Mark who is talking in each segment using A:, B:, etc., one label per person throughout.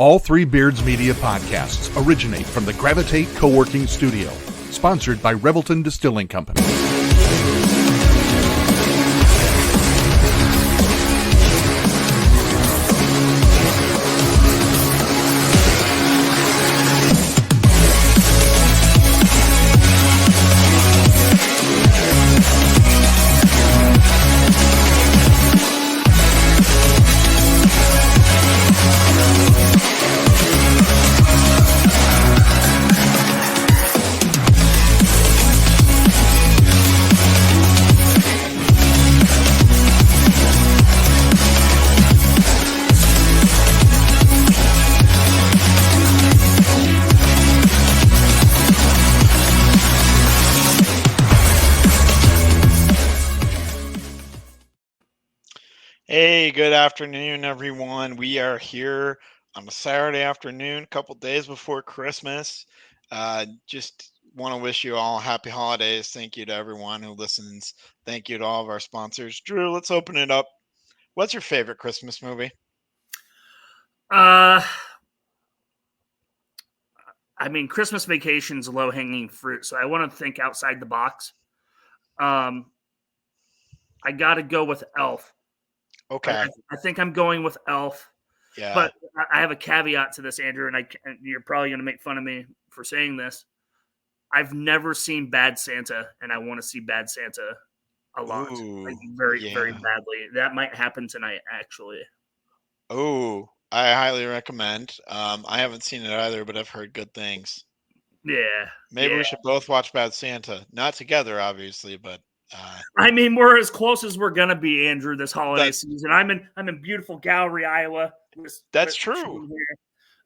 A: All Three Beards Media podcasts originate from the Gravitate Co-working Studio, sponsored by Revelton Distilling Company.
B: Hey, good afternoon, everyone. We are here on a Saturday afternoon, a couple days before Christmas. Just want to wish you all happy holidays. Thank you to everyone who listens. Thank you to all of our sponsors. Drew, let's open it up. What's your favorite Christmas movie?
C: I mean, Christmas Vacation's low-hanging fruit, so I want to think outside the box. I got to go with Elf.
B: Okay.
C: I think I'm going with Elf.
B: Yeah.
C: But I have a caveat to this, Andrew, and you're probably going to make fun of me for saying this. I've never seen Bad Santa, and I want to see Bad Santa a lot.
B: Ooh,
C: very
B: yeah.
C: badly. That might happen tonight, actually.
B: Oh, I highly recommend. I haven't seen it either, but I've heard good things.
C: Yeah.
B: Maybe we should both watch Bad Santa. Not together, obviously, but
C: I mean, we're as close as we're gonna be, Andrew, this holiday season. I'm in beautiful Gallery, Iowa.
B: That's true.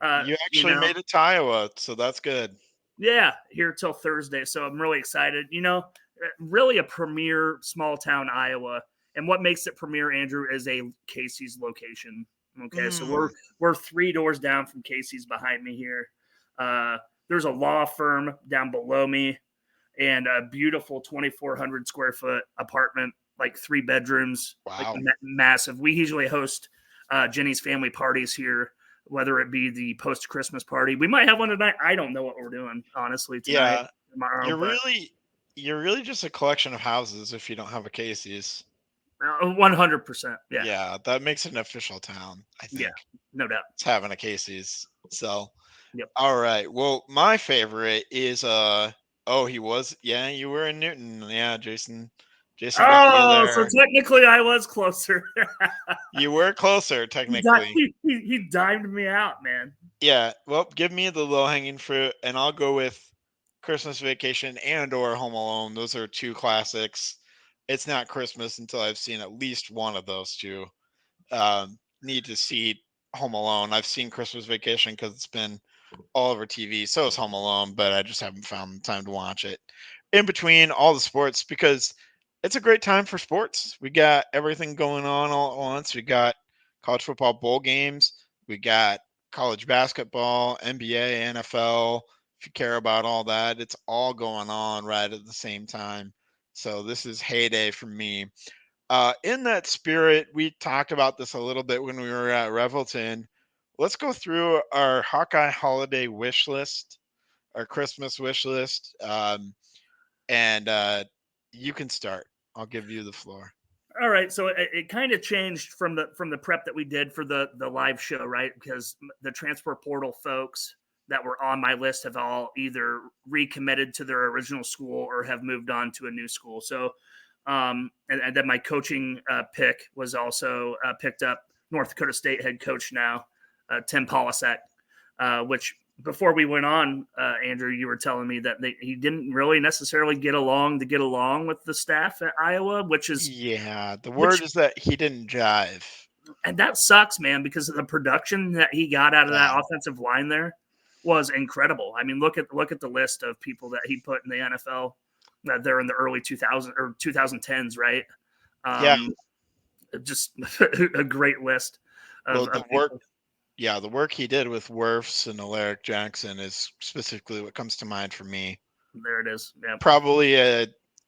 B: You actually made it to Iowa, so that's good.
C: Yeah, here till Thursday, so I'm really excited. Really a premier small town Iowa, and what makes it premier, Andrew, is a Casey's location. Okay, so we're 3 doors down from Casey's behind me here. There's a law firm down below me, and a beautiful 2,400 square foot apartment, like 3 bedrooms.
B: Wow.
C: Like massive. We usually host Jenny's family parties here, whether it be the post-Christmas party. We might have one tonight. I don't know what we're doing, honestly, tonight.
B: Yeah, tomorrow, you're really just a collection of houses if you don't have a Casey's.
C: 100%. Yeah.
B: Yeah, that makes it an official town, I think.
C: Yeah, no doubt.
B: It's having a Casey's. So,
C: yep.
B: All right. Well, my favorite is you were in Newton. Yeah, Jason.
C: Oh, so technically I was closer.
B: You were closer, technically.
C: He dimed me out, man.
B: Yeah. Well, give me the low-hanging fruit, and I'll go with Christmas Vacation and or Home Alone. Those are 2 classics. It's not Christmas until I've seen at least one of those 2. Need to see Home Alone. I've seen Christmas Vacation because it's been all over TV. So is Home Alone, but I just haven't found the time to watch it. In between all the sports, because it's a great time for sports. We got everything going on all at once. We got college football bowl games. We got college basketball, NBA, NFL. If you care about all that, it's all going on right at the same time. So this is heyday for me. In that spirit, we talked about this a little bit when we were at Revelton. Let's go through our Hawkeye holiday wish list, our Christmas wish list, and you can start. I'll give you the floor.
C: All right, so it kind of changed from the prep that we did for the live show, right? Because the transfer portal folks that were on my list have all either recommitted to their original school or have moved on to a new school. So, and then my coaching pick was also picked up. North Dakota State head coach now, Tim Polasek, which before we went on, Andrew, you were telling me that he didn't really necessarily get along with the staff at Iowa, which is...
B: Yeah, the word is that he didn't jive.
C: And that sucks, man, because of the production that he got out of that offensive line there was incredible. I mean, look at the list of people that he put in the NFL that they're in the early 2000s or 2010s, right? Just a great list.
B: The work he did with Wirfs and Alaric Jackson is specifically what comes to mind for me.
C: There it is. Yeah.
B: Probably I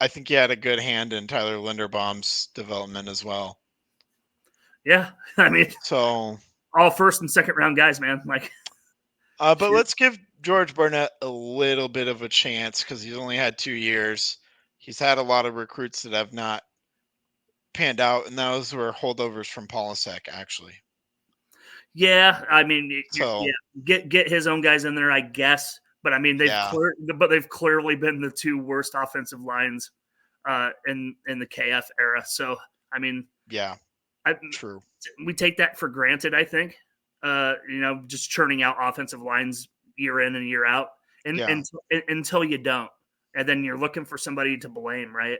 B: think he had a good hand in Tyler Linderbaum's development as well.
C: Yeah, I mean,
B: so
C: all first and second round guys, man. Like,
B: but let's give George Barnett a little bit of a chance because he's only had 2 years. He's had a lot of recruits that have not panned out, and those were holdovers from Polasek, actually.
C: yeah, I mean,
B: So
C: get his own guys in there, I guess. But I mean, they've clearly been the 2 worst offensive lines in the KF era. So I mean,
B: yeah, true.
C: We take that for granted, I think. Just churning out offensive lines year in and year out, and until you don't, and then you're looking for somebody to blame, right?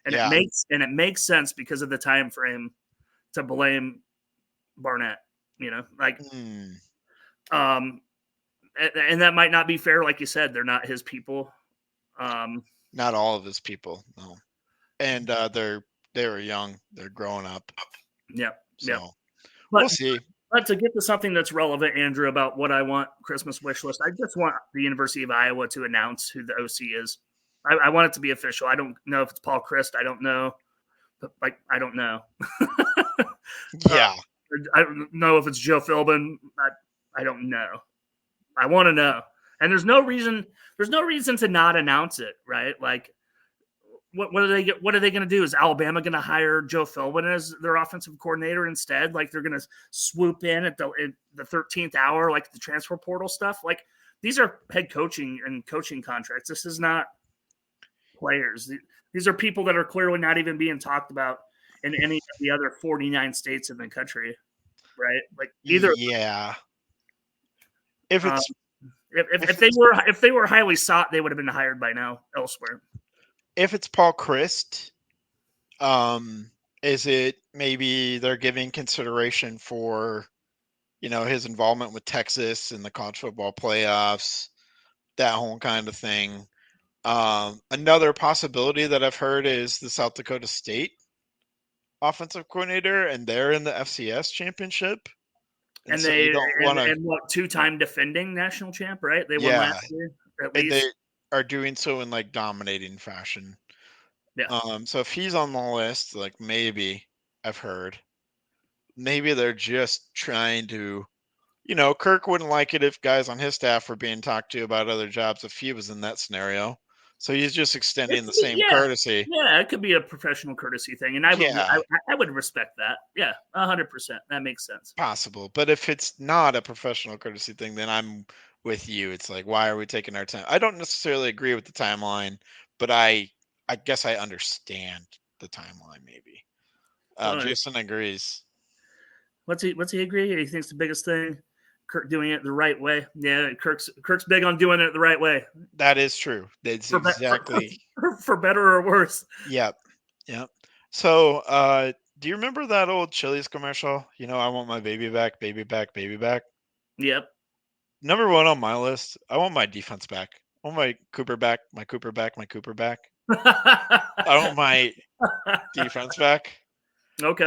C: And it makes sense because of the time frame to blame Barnett. And that might not be fair, like you said. They're not his people.
B: Not all of his people, no. And they were young. They're growing up.
C: Yeah.
B: So
C: yeah.
B: We'll see.
C: But to get to something that's relevant, Andrew, about what I want Christmas wish list, I just want the University of Iowa to announce who the OC is. I want it to be official. I don't know if it's Paul Chryst. I don't know. But, I don't know.
B: Yeah.
C: I don't know if it's Joe Philbin. I don't know. I want to know. And there's no reason to not announce it, right? Like, what are they going to do? Is Alabama going to hire Joe Philbin as their offensive coordinator instead? Like, they're going to swoop in at the 13th hour, like the transfer portal stuff? Like, these are head coaching and coaching contracts. This is not players. These are people that are clearly not even being talked about in any of the other 49 states in the country, right? Like, either.
B: Yeah. If it's
C: if they were highly sought, they would have been hired by now elsewhere.
B: If it's Paul Chryst, is it maybe they're giving consideration for, his involvement with Texas in the college football playoffs, that whole kind of thing. Another possibility that I've heard is the South Dakota State offensive coordinator, and they're in the FCS championship.
C: And so they what 2-time defending national champ, right? They won last year, at least.
B: They are doing so in like dominating fashion.
C: Yeah.
B: So if he's on the list, like maybe I've heard, maybe they're just trying to, Kirk wouldn't like it if guys on his staff were being talked to about other jobs if he was in that scenario. So he's just extending the same courtesy.
C: Yeah, it could be a professional courtesy thing, and I would respect that. Yeah, 100%. That makes sense.
B: Possible, but if it's not a professional courtesy thing, then I'm with you. It's like, why are we taking our time? I don't necessarily agree with the timeline, but I guess I understand the timeline. Maybe Jason agrees.
C: What's he agree? He thinks the biggest thing, Kirk doing it the right way. Yeah, Kirk's big on doing it the right way.
B: That is true. That's exactly
C: for better or worse.
B: Yep. So, do you remember that old Chili's commercial? I want my baby back, baby back, baby back.
C: Yep.
B: Number 1 on my list, I want my defense back. I want my Cooper back, my Cooper back, my Cooper back. I want my defense back.
C: Okay.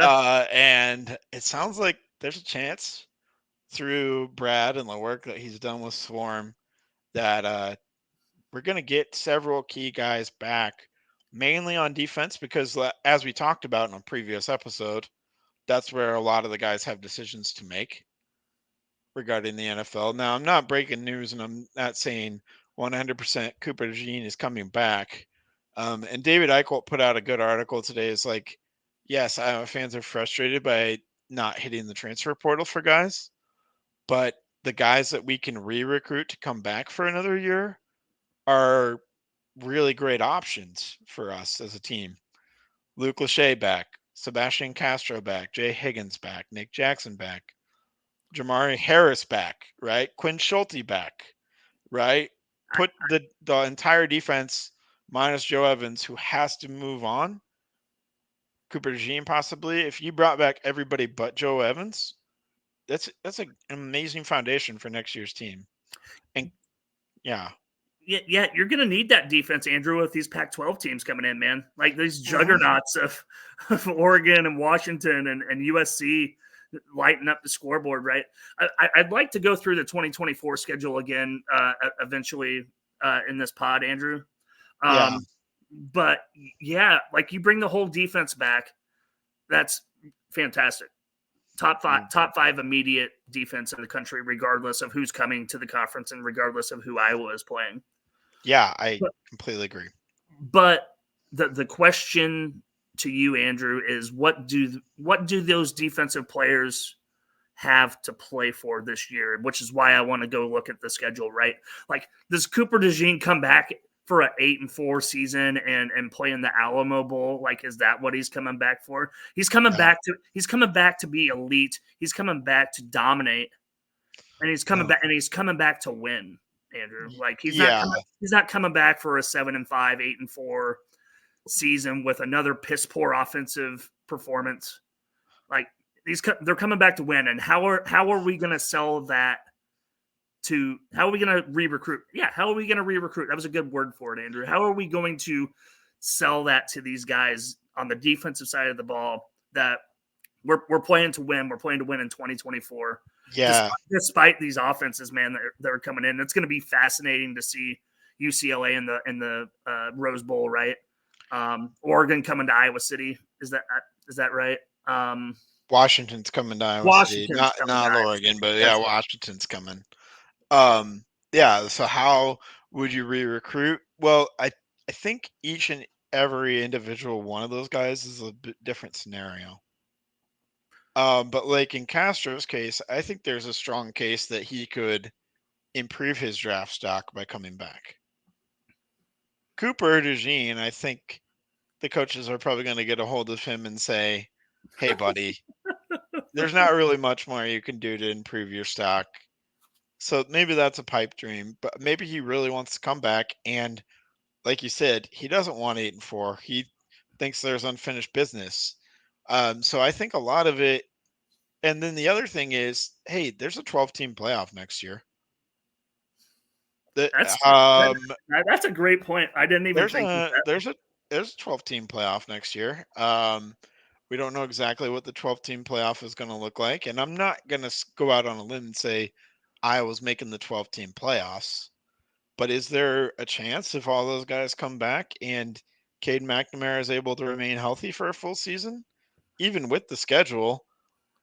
B: And it sounds like there's a chance through Brad and the work that he's done with Swarm that we're going to get several key guys back, mainly on defense, because as we talked about in a previous episode, that's where a lot of the guys have decisions to make regarding the NFL. Now, I'm not breaking news, and I'm not saying 100% Cooper DeJean is coming back. And David Eichholt put out a good article today. It's like, yes, fans are frustrated by not hitting the transfer portal for guys, but the guys that we can re-recruit to come back for another year are really great options for us as a team. Luke Lachey back, Sebastian Castro back, Jay Higgins back, Nick Jackson back, Jamari Harris back, right? Quinn Schulte back, right? Put the entire defense minus Joe Evans, who has to move on. Cooper DeJean possibly. If you brought back everybody but Joe Evans, that's an amazing foundation for next year's team. And yeah,
C: you're going to need that defense, Andrew, with these Pac-12 teams coming in, man. Like these juggernauts of Oregon and Washington and USC lighting up the scoreboard, right? I'd like to go through the 2024 schedule again eventually in this pod, Andrew. But yeah, like you bring the whole defense back. That's fantastic top five immediate defense in the country, regardless of who's coming to the conference and regardless of who Iowa is playing.
B: Yeah, I completely agree.
C: But the question to you, Andrew, is what do those defensive players have to play for this year? Which is why I want to go look at the schedule, right? Like, does Cooper DeJean come back for an 8-4 season and play in the Alamo Bowl? Like, is that what he's coming back for? He's coming back to be elite. He's coming back to dominate, and he's coming back to win. Andrew, like he's not coming back for a 7-5, 8-4 season with another piss poor offensive performance. Like, they're coming back to win. And how are we going to sell that to? How are we going to re-recruit? Yeah, how are we going to re-recruit? That was a good word for it, Andrew. How are we going to sell that to these guys on the defensive side of the ball that we're playing to win? We're playing to win in 2024.
B: Yeah.
C: Despite these offenses, man, that are coming in, it's going to be fascinating to see UCLA in the Rose Bowl, right? Oregon coming to Iowa City. Is that right?
B: Washington's coming to Iowa City, not Oregon, but yeah, Washington's coming. Yeah. So how would you re-recruit? Well, I think each and every individual one of those guys is a bit different scenario. But like in Castro's case, I think there's a strong case that he could improve his draft stock by coming back. Cooper DeJean, I think the coaches are probably going to get a hold of him and say, hey, buddy, there's not really much more you can do to improve your stock. So maybe that's a pipe dream, but maybe he really wants to come back. And like you said, he doesn't want 8-4. He thinks there's unfinished business. So I think a lot of it, and then the other thing is, hey, there's a 12-team playoff next year.
C: That's a great point. I didn't even think of that.
B: There's a 12-team playoff next year. We don't know exactly what the 12-team playoff is going to look like, and I'm not going to go out on a limb and say Iowa's making the 12-team playoffs. But is there a chance if all those guys come back and Cade McNamara is able to remain healthy for a full season? Even with the schedule,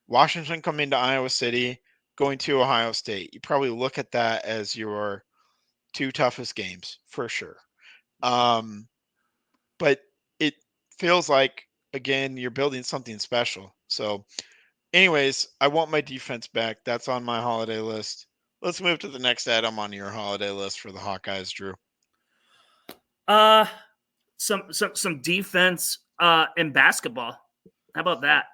B: Washington coming to Iowa City, going to Ohio State, you probably look at that as your two toughest games for sure. But it feels like, again, you're building something special. So anyways, I want my defense back. That's on my holiday list. Let's move to the next item on your holiday list for the Hawkeyes, Drew.
C: Some defense in basketball. How about that?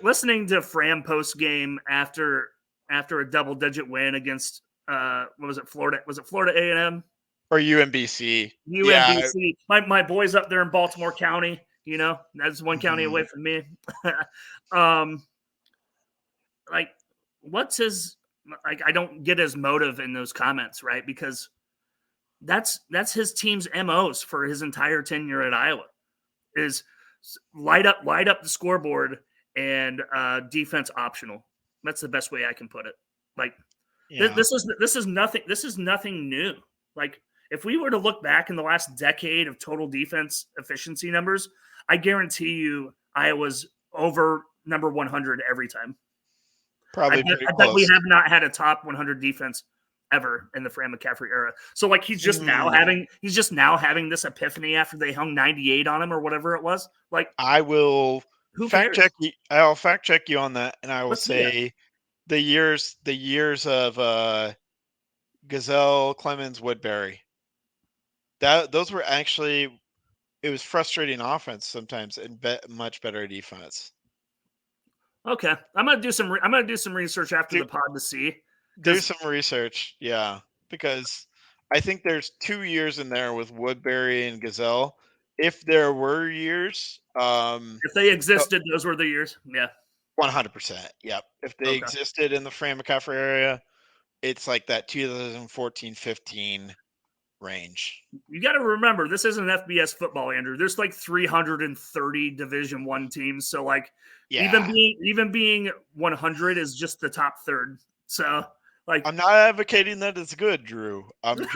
C: Listening to Fram post game after a double-digit win against what was it, Florida? Was it Florida A&M
B: or UMBC?
C: UMBC. Yeah. My boys up there in Baltimore County. You know, that's one county away from me. Like, what's his? Like, I don't get his motive in those comments, right? Because that's his team's MOs for his entire tenure at Iowa. Is light up the scoreboard and defense optional. That's the best way I can put it. Like, this is nothing new. Like, if we were to look back in the last decade of total defense efficiency numbers, I guarantee you Iowa's over number 100 every time.
B: Probably
C: I bet we have not had a top 100 defense ever in the Fran McCaffrey era. So like he's just now having this epiphany after they hung 98 on him or whatever it was. Like, I will fact check you.
B: I'll fact check you on that, and I will say the years of Gazelle, Clemens, Woodbury. Those were actually, it was frustrating offense sometimes and much better defense.
C: Okay, I'm gonna do some research after the pod to see.
B: Do some research, yeah, because I think there's 2 years in there with Woodbury and Gazelle. If there were years,
C: if they existed, those were the years. Yeah,
B: 100%. Yep. If they existed in the Fran McCaffrey area, it's like that 2014-15 range.
C: You got to remember, this isn't FBS football, Andrew. There's like 330 Division I teams, so like even being 100 is just the top third. So like,
B: I'm not advocating that it's good, Drew. I'm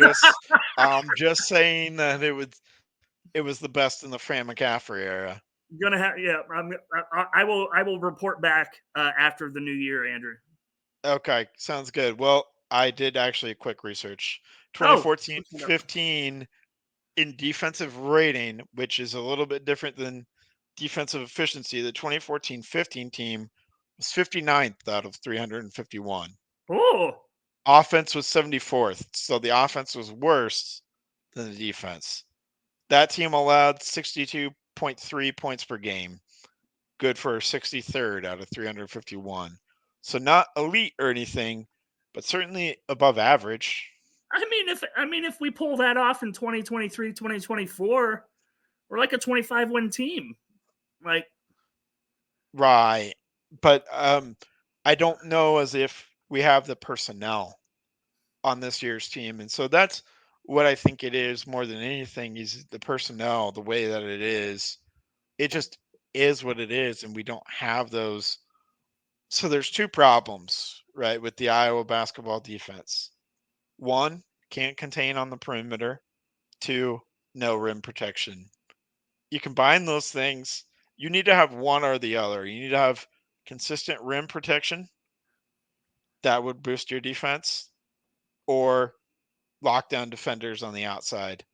B: just saying that it was the best in the Fran McCaffrey era.
C: Gonna have I will report back after the new year, Andrew.
B: Okay, sounds good. Well, I did actually a quick research.
C: Oh,
B: 2014-15 in defensive rating, which is a little bit different than defensive efficiency. The 2014-15 team was 59th out of 351.
C: oh,
B: Offense was 74th, so the offense was worse than the defense. That team allowed 62.3 points per game, good for 63rd out of 351. So not elite or anything, but certainly above average.
C: if we pull that off in 2023, 2024, we're like a 25 win team. Like,
B: Right. But I don't know as if we have the personnel on this year's team. And so that's what I think it is more than anything is the personnel, the way that it is. It just is what it is, and we don't have those. So there's two problems, right, with the Iowa basketball defense. One, can't contain on the perimeter. Two, no rim protection. You combine those things, you need to have one or the other. You need to have consistent rim protection that would boost your defense, or lockdown defenders on the outside.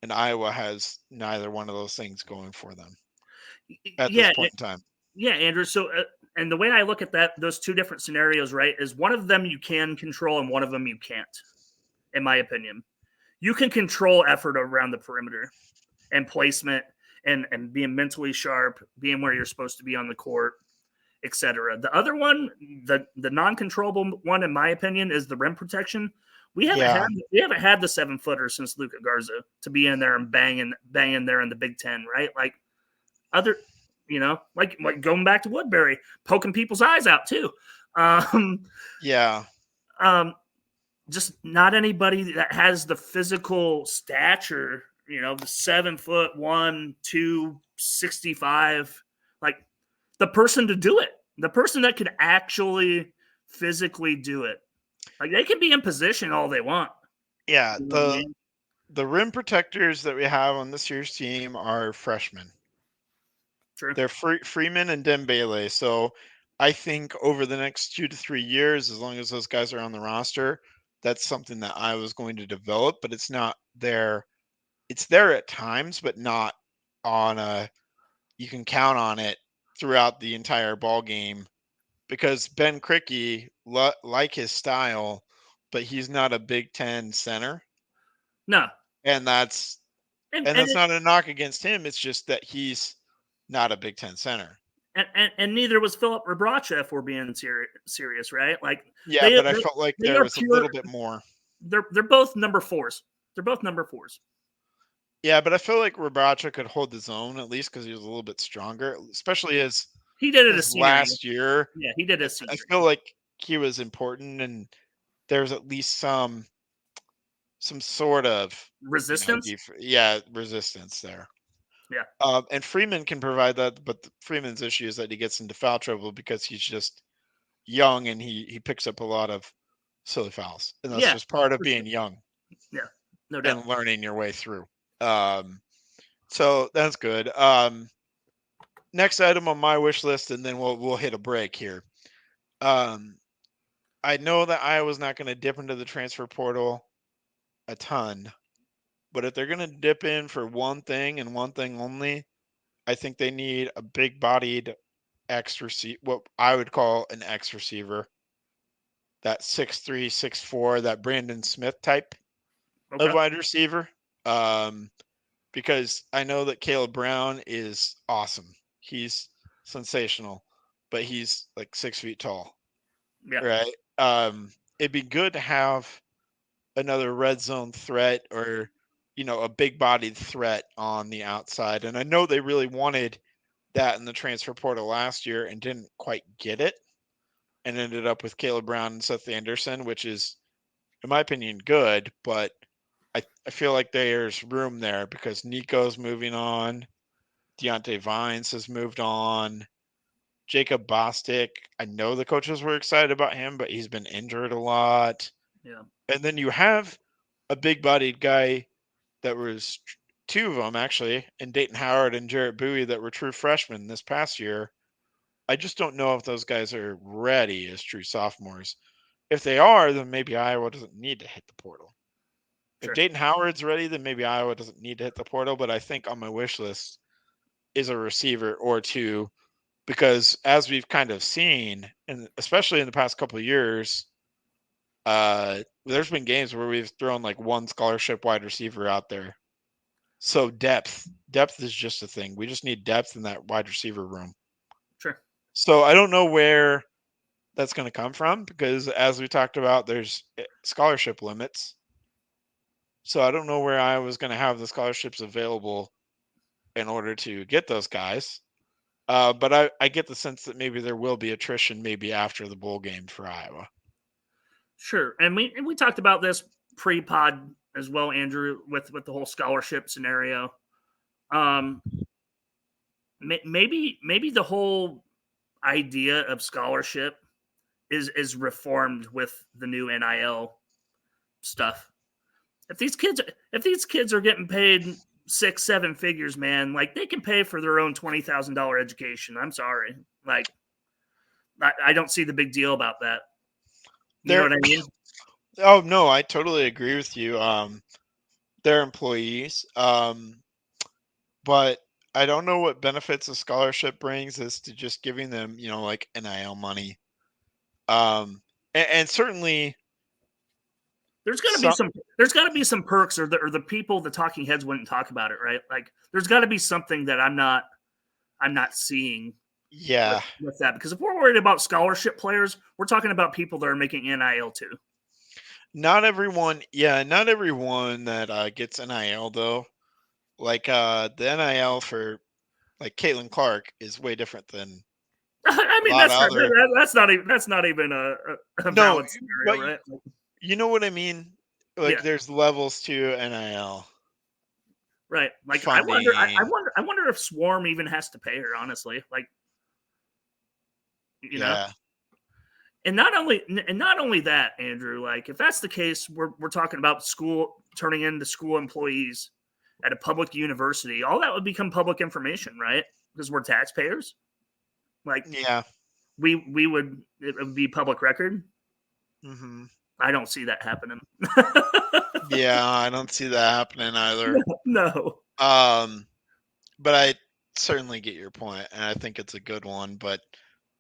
B: And Iowa has neither one of those things going for them at this point in time.
C: Yeah, Andrew. So, and the way I look at those two different scenarios, right, is one of them you can control and one of them you can't, in my opinion. You can control effort around the perimeter and placement and being mentally sharp, being where you're supposed to be on the court, etc. The other one, the non-controllable one, in my opinion, is the rim protection. We haven't had the 7-footer since Luka Garza to be in there and banging there in the Big Ten, right? Like other, like going back to Woodbury, poking people's eyes out too. Just not anybody that has the physical stature, the 7'1", 265, like the person to do it, the person that could actually physically do it. Like they can be in position all they want.
B: Yeah, the rim protectors that we have on this year's team are freshmen.
C: True.
B: They're Freeman and Dembele. So I think over the next 2 to 3 years, as long as those guys are on the roster, that's something that I was going to develop. But it's not there. It's there at times, but not on a. You can count on it throughout the entire ball game. Because Ben Krikke, like his style, but he's not a Big Ten center.
C: No.
B: And that's not a knock against him. It's just that he's not a Big Ten center.
C: And neither was Filip Rebraca, if we're being serious, right? Like,
B: yeah, but I felt like there was a little bit more.
C: They're both number 4s. They're both number 4s.
B: Yeah, but I feel like Rebraca could hold his own at least because he was a little bit stronger, especially as
C: he did it
B: last year.
C: Yeah, he did it.
B: I feel like he was important, and there's at least some sort of
C: resistance.
B: Resistance there.
C: Yeah.
B: And Freeman can provide that, but Freeman's issue is that he gets into foul trouble because he's just young and he picks up a lot of silly fouls, and that's just part of being young.
C: Yeah, no doubt.
B: And learning your way through. So that's good. Next item on my wish list, and then we'll hit a break here. I know that Iowa's not going to dip into the transfer portal a ton, but if they're going to dip in for one thing and one thing only, I think they need a big-bodied X receiver, what I would call an X receiver, that 6'3", 6'4", that Brandon Smith type of wide receiver. Because I know that Caleb Brown is awesome. He's sensational, but he's like 6 feet tall.
C: Yeah.
B: Right. It'd be good to have another red zone threat or, a big bodied threat on the outside. And I know they really wanted that in the transfer portal last year and didn't quite get it, and ended up with Caleb Brown and Seth Anderson, which is, in my opinion, good, but I feel like there's room there because Nico's moving on. Deontay Vines has moved on. Jacob Bostic, I know the coaches were excited about him, but he's been injured a lot.
C: Yeah.
B: And then you have a big-bodied guy that was two of them actually, in Dayton Howard and Jarrett Bowie, that were true freshmen this past year. I just don't know if those guys are ready as true sophomores. If they are, then maybe Iowa doesn't need to hit the portal.
C: Sure.
B: If Dayton Howard's ready, then maybe Iowa doesn't need to hit the portal. But I think on my wish list is a receiver or two, because as we've kind of seen, and especially in the past couple of years, there's been games where we've thrown like one scholarship wide receiver out there. So depth is just a thing. We just need depth in that wide receiver room.
C: Sure.
B: So I don't know where that's going to come from, because as we talked about, there's scholarship limits. So I don't know where Iowa's going to have the scholarships available in order to get those guys. But I get the sense that maybe there will be attrition maybe after the bowl game for Iowa.
C: Sure. And we talked about this pre-pod as well, Andrew, with the whole scholarship scenario. Maybe the whole idea of scholarship is reformed with the new NIL stuff. If these kids are getting paid 6-7 figures, man, like they can pay for their own $20,000 education. I'm sorry. Like, I don't see the big deal about that. You know what I mean?
B: Oh, no, I totally agree with you. They're employees. But I don't know what benefits a scholarship brings as to just giving them, like NIL money. And certainly
C: there's got to be some perks, or the people, the talking heads wouldn't talk about it, right? Like there's got to be something that I'm not seeing.
B: Yeah.
C: With that, because if we're worried about scholarship players, we're talking about people that are making NIL too.
B: Not everyone that gets NIL though, like the NIL for like Caitlin Clark is way different than.
C: I mean, that's not even a valid scenario, right?
B: You know what I mean? Like,
C: yeah.
B: There's levels to NIL,
C: right? Like,
B: funding.
C: I wonder if Swarm even has to pay her. Honestly, like, you know. And not only that, Andrew. Like, if that's the case, we're talking about school turning into school employees at a public university. All that would become public information, right? Because we're taxpayers. Like,
B: yeah,
C: it would be public record.
B: Mm-hmm.
C: I don't see that happening.
B: Yeah, I don't see that happening either.
C: No.
B: But I certainly get your point, and I think it's a good one, but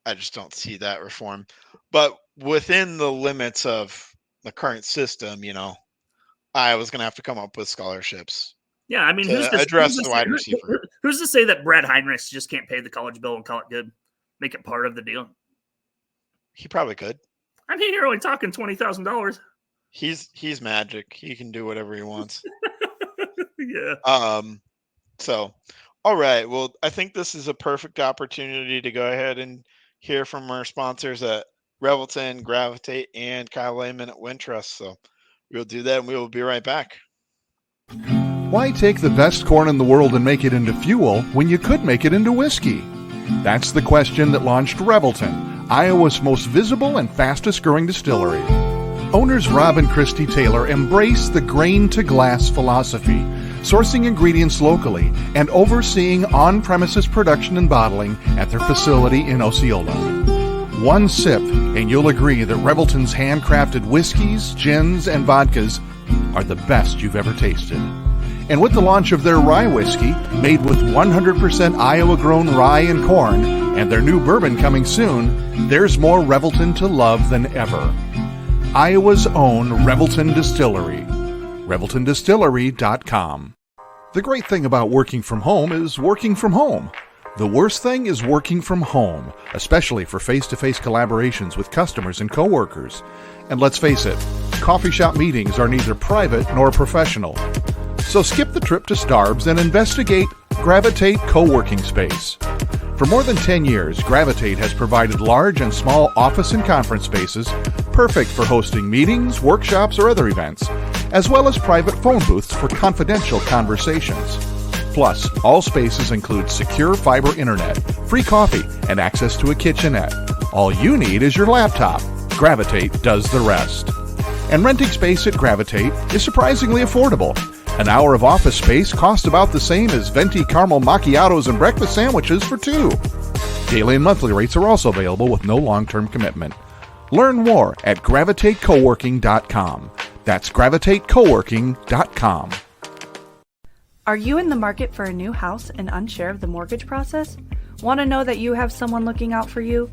B: I just don't see that reform. But within the limits of the current system, Iowa's going to have to come up with scholarships.
C: Yeah, I mean, who's
B: the wide receiver?
C: Who's to say that Brad Heinrichs just can't pay the college bill and call it good, make it part of the deal?
B: He probably could.
C: I mean, you're only talking $20,000.
B: He's magic. He can do whatever he wants.
C: Yeah.
B: So, all right. Well, I think this is a perfect opportunity to go ahead and hear from our sponsors at Revelton, Gravitate, and Kyle Lehman at Wintrust. So we'll do that, and we will be right back.
A: Why take the best corn in the world and make it into fuel when you could make it into whiskey? That's the question that launched Revelton, Iowa's most visible and fastest growing distillery. Owners Rob and Christy Taylor embrace the grain-to-glass philosophy, sourcing ingredients locally and overseeing on-premises production and bottling at their facility in Osceola. One sip, and you'll agree that Revelton's handcrafted whiskeys, gins, and vodkas are the best you've ever tasted. And with the launch of their rye whiskey, made with 100% Iowa-grown rye and corn, and their new bourbon coming soon, there's more Revelton to love than ever. Iowa's own Revelton Distillery. ReveltonDistillery.com. The great thing about working from home is working from home. The worst thing is working from home, especially for face-to-face collaborations with customers and coworkers. And let's face it, coffee shop meetings are neither private nor professional. So skip the trip to Starbs and investigate Gravitate Co-working Space. For more than 10 years, Gravitate has provided large and small office and conference spaces perfect for hosting meetings, workshops, or other events, as well as private phone booths for confidential conversations. Plus, all spaces include secure fiber internet, free coffee, and access to a kitchenette. All you need is your laptop. Gravitate does the rest. And renting space at Gravitate is surprisingly affordable. An hour of office space costs about the same as venti caramel macchiatos and breakfast sandwiches for two. Daily and monthly rates are also available with no long-term commitment. Learn more at gravitatecoworking.com. That's gravitatecoworking.com.
D: Are you in the market for a new house and unsure of the mortgage process? Want to know that you have someone looking out for you?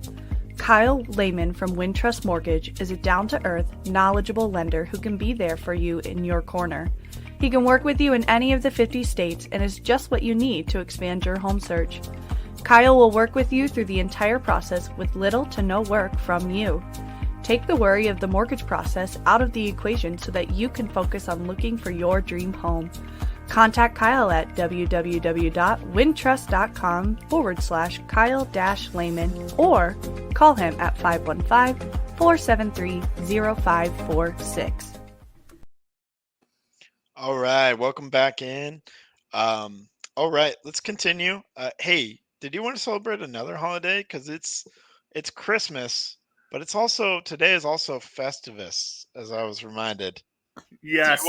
D: Kyle Lehman from Wintrust Mortgage is a down-to-earth, knowledgeable lender who can be there for you in your corner. He can work with you in any of the 50 states and is just what you need to expand your home search. Kyle will work with you through the entire process with little to no work from you. Take the worry of the mortgage process out of the equation so that you can focus on looking for your dream home. Contact Kyle at www.wintrust.com/Kyle-Lehman or call him at 515-473-0546.
B: All right, welcome back in. All right, let's continue. Hey, did you want to celebrate another holiday? Because it's Christmas, but today is also Festivus, as I was reminded.
C: Yes.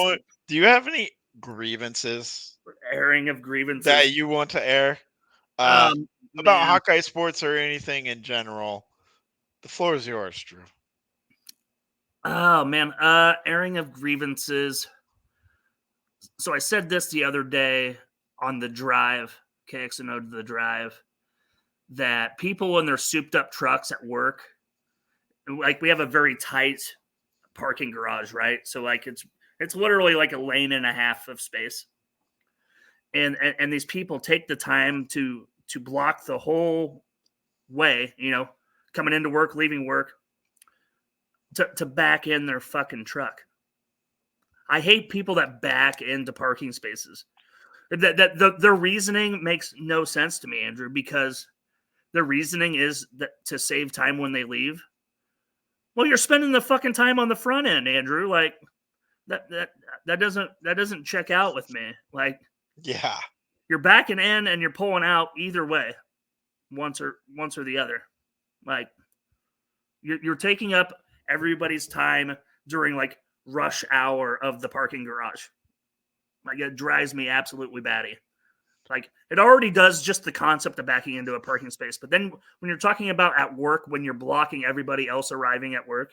B: Do you have any grievances
C: Airing of grievances
B: that you want to air about
C: man.
B: Hawkeye sports or anything in general? The floor is yours, Drew.
C: Oh man, airing of grievances. So I said this the other day on the drive, KXNO to the drive, that people in their souped up trucks at work, like we have a very tight parking garage, right? So like it's literally like a lane and a half of space. And these people take the time to block the whole way, coming into work, leaving work, to back in their fucking truck. I hate people that back into parking spaces. Their reasoning makes no sense to me, Andrew, because their reasoning is that to save time when they leave. Well, you're spending the fucking time on the front end, Andrew. Like that doesn't check out with me. Like,
B: yeah,
C: you're backing in and you're pulling out either way, once or the other. Like you're taking up everybody's time during like rush hour of the parking garage. Like it drives me absolutely batty. Like it already does just the concept of backing into a parking space. But then when you're talking about at work, when you're blocking everybody else arriving at work,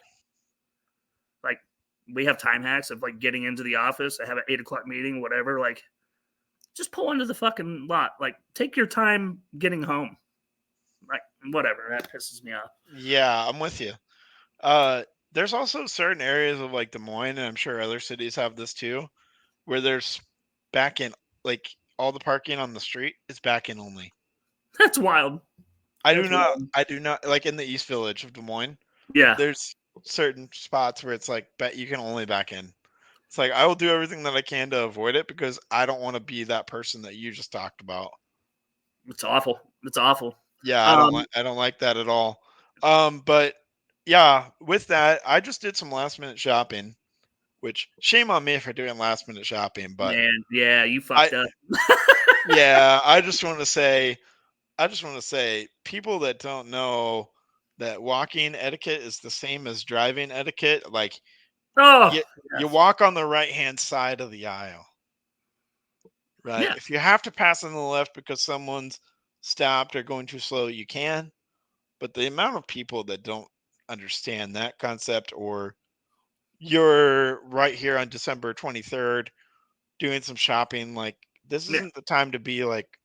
C: like we have time hacks of like getting into the office. I have an 8:00 meeting, whatever. Like just pull into the fucking lot. Like take your time getting home. Like whatever. That pisses me off.
B: Yeah, I'm with you. There's also certain areas of like Des Moines, and I'm sure other cities have this too, where there's back in, like all the parking on the street is back in only.
C: That's wild.
B: I do not like in the East Village of Des Moines.
C: Yeah.
B: There's certain spots where it's like you can only back in. It's like I will do everything that I can to avoid it because I don't want to be that person that you just talked about.
C: It's awful. It's awful.
B: Yeah, I don't like that at all. But yeah, with that, I just did some last minute shopping, which shame on me for doing last minute shopping, but
C: man, yeah, you fucked up.
B: Yeah, I just want to say people that don't know that walking etiquette is the same as driving etiquette, like you walk on the right-hand side of the aisle. Right?
C: Yeah.
B: If you have to pass on the left because someone's stopped or going too slow, you can. But the amount of people that don't understand that concept, or you're right here on December 23rd doing some shopping, like this isn't the time to be like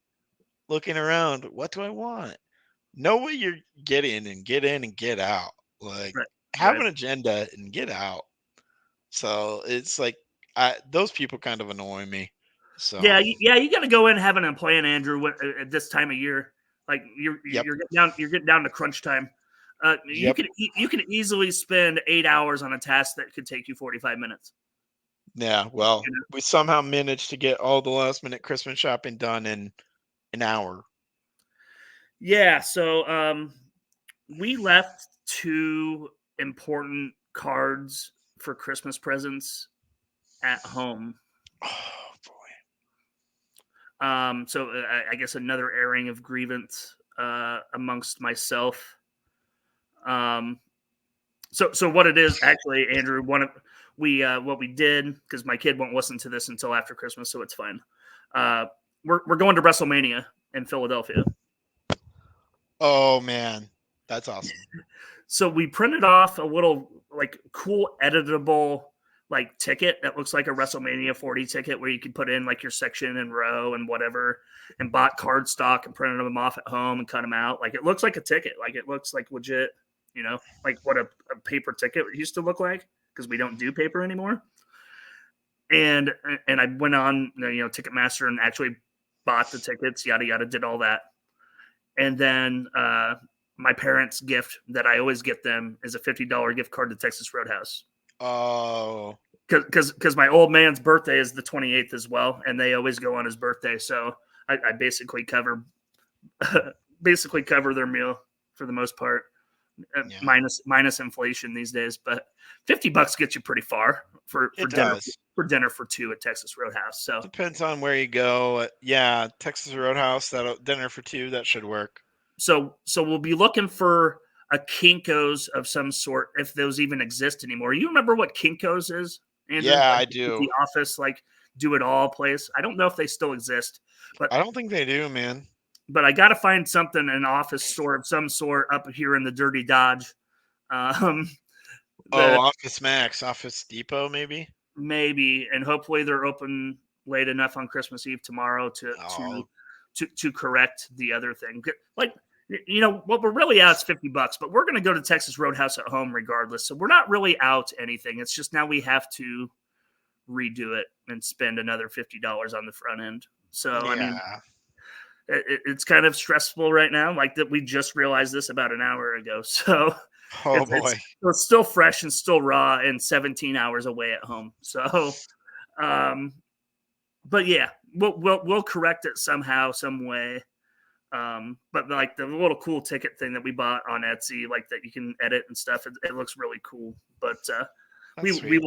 B: looking around. What do I want? Know what you're getting and get in and get out. Like have an agenda and get out. So it's like those people kind of annoy me. So
C: yeah, you got to go in having a plan, Andrew. At this time of year, like you're getting down to crunch time. You can easily spend 8 hours on a task that could take you 45 minutes.
B: Yeah, well, we somehow managed to get all the last minute Christmas shopping done in an hour.
C: Yeah, so we left 2 important cards for Christmas presents at home.
B: Oh boy.
C: So I guess another airing of grievance amongst myself. So what it is actually, Andrew, what we did, because my kid won't listen to this until after Christmas, so it's fine. We're going to WrestleMania in Philadelphia.
B: Oh man, that's awesome.
C: So we printed off a little like cool editable like ticket that looks like a WrestleMania 40 ticket where you can put in like your section and row and whatever, and bought card stock and printed them off at home and cut them out. Like it looks like a ticket, like it looks like legit, like what a paper ticket used to look like, because we don't do paper anymore. And I went on, Ticketmaster and actually bought the tickets, yada yada, did all that. And then my parents' gift that I always get them is a $50 gift card to Texas Roadhouse.
B: Oh,
C: because my old man's birthday is the 28th as well, and they always go on his birthday. So I basically cover their meal for the most part, minus inflation these days. But $50 gets you pretty far for dinner for two at Texas Roadhouse. So
B: depends on where you go. Yeah, Texas Roadhouse, that dinner for two, that should work.
C: So we'll be looking for a Kinko's of some sort, if those even exist anymore. You remember what Kinko's is, Andrew?
B: Yeah,
C: like,
B: I do.
C: The Office, like Do It All place. I don't know if they still exist, but
B: I don't think they do, man.
C: But I got to find something, an office store of some sort up here in the Dirty Dodge.
B: Office Max, Office Depot, maybe.
C: And hopefully they're open late enough on Christmas Eve tomorrow to correct the other thing. Like, what we're really out is $50, but we're going to go to Texas Roadhouse at home regardless. So we're not really out anything. It's just now we have to redo it and spend another $50 on the front end. So, yeah. I mean, it's kind of stressful right now. Like that, we just realized this about an hour ago. So, it's still fresh and still raw and 17 hours away at home. So, but yeah, we'll correct it somehow, some way. But like the little cool ticket thing that we bought on Etsy, like that you can edit and stuff, it looks really cool. But we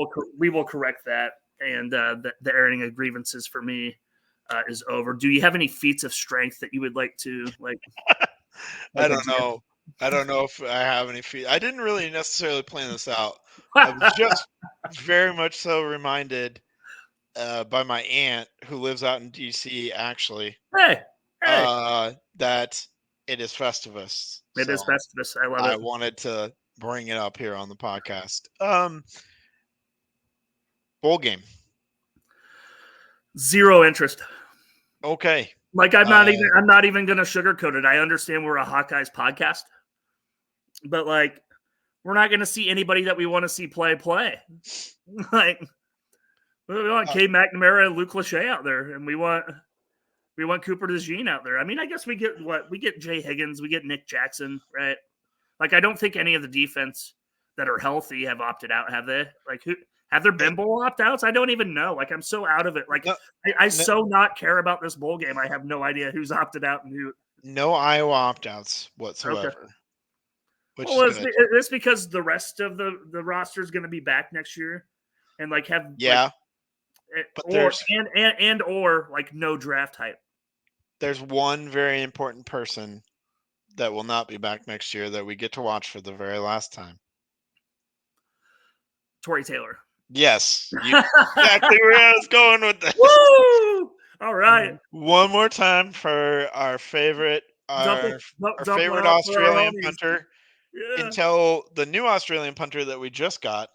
C: will correct that, and the airing of grievances for me is over. Do you have any feats of strength that you would like to like?
B: I don't know. I don't know if I have any feet. I didn't really necessarily plan this out. I was just very much so reminded by my aunt who lives out in DC, actually.
C: Hey.
B: That it is Festivus.
C: It is Festivus. I love it.
B: I wanted to bring it up here on the podcast. Bowl game.
C: Zero interest.
B: Okay.
C: Like I'm not even going to sugarcoat it. I understand we're a Hawkeyes podcast, but like we're not going to see anybody that we want to see play. Like we want Cade McNamara and Luke Lachey out there, and we want Cooper DeJean out there. I mean, I guess we get Jay Higgins, we get Nick Jackson, right? Like I don't think any of the defense that are healthy have opted out, have they? Like who? Have there been bowl opt-outs? I don't even know. Like, I'm so out of it. Like, I so not care about this bowl game. I have no idea who's opted out and who.
B: No Iowa opt-outs whatsoever. Okay.
C: Which is it's because the rest of the roster is going to be back next year, and like have or like no draft hype.
B: There's one very important person that will not be back next year that we get to watch for the very last time.
C: Tory Taylor.
B: Yes, exactly where I was going with this.
C: Woo! All right.
B: One more time for our favorite, favorite Australian punter, until the new Australian punter that we just got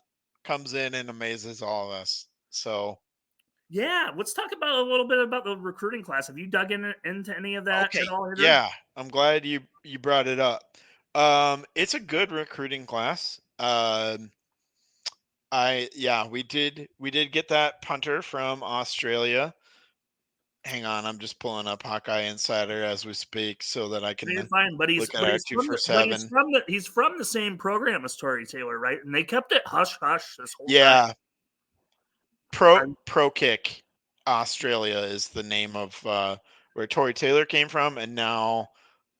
B: comes in and amazes all of us. So,
C: yeah, let's talk about a little bit about the recruiting class. Have you dug into any of that at all? Andrew?
B: Yeah, I'm glad you brought it up. It's a good recruiting class. We did get that punter from Australia. Hang on, I'm just pulling up Hawkeye Insider as we speak so that I can look at our 247.
C: He's from the same program as Tory Taylor, right? And they kept it hush hush this whole
B: time. Pro Kick Australia is the name of where Tory Taylor came from, and now